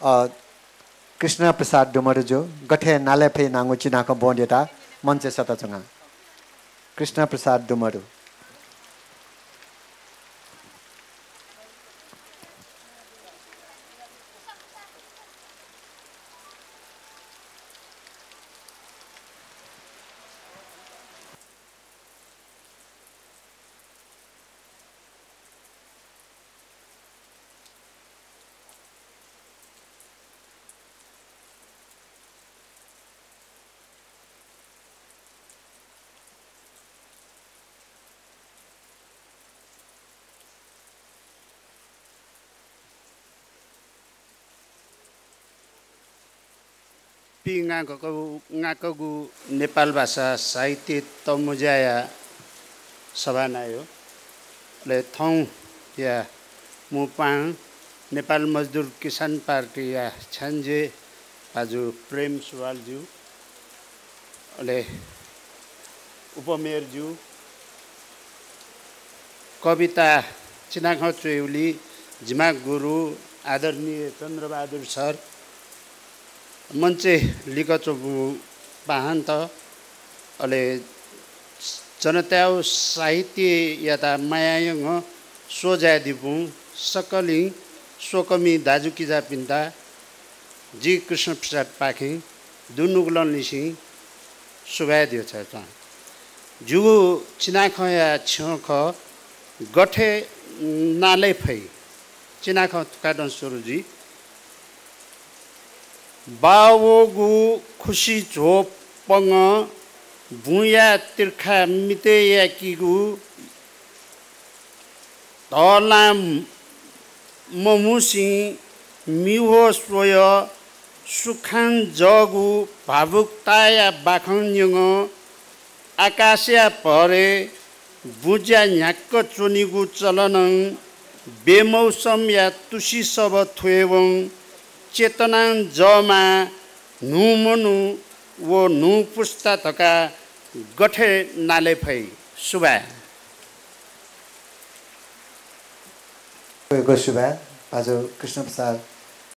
कृष्ण प्रसाद डुमरुजो गठे नाले फे नांगो चिनाको बोंडेटा मंच सतचंगा Krishna Prasad डुमरु ngaku Nepal bahasa sahiत्य Tomujaya Sabanayo le thong ya Mupang Nepal Mazdur Kisan Party ya Chanje Paju Prem Suwalju le Upamerju Kavita Chinakha Chewli Jima Guru Adarniya Chandrabahadur Sir मंचे लिखचो Pahan त अले जनताउ साहित्य यता मायायङ सोजादिपु सकलिङ सोकमी दाजुकिजा पिन्ता जी कृष्ण प्रसाद पाखे दुनुगलन लिसी सुबादियो छ त जुगु चिनाखया छख गठे नाले फै चिनाख कादन सुरुजी बावोगु खुशी झोप पंग बुया तिर्खा मिते याकीगु तलाम ममुसी मिहो सोय सुखान जगु भावुकताया बाखन्यङ आकाशया परे बुजा न्याक्क चोनिगु चलनङ बेमौसम या तुसी सब थ्वेवङ चेतना जमा नुमनु वो नु पुस्ता थका गठे नाले फै सुबा गो सुबा आज कृष्ण प्रसाद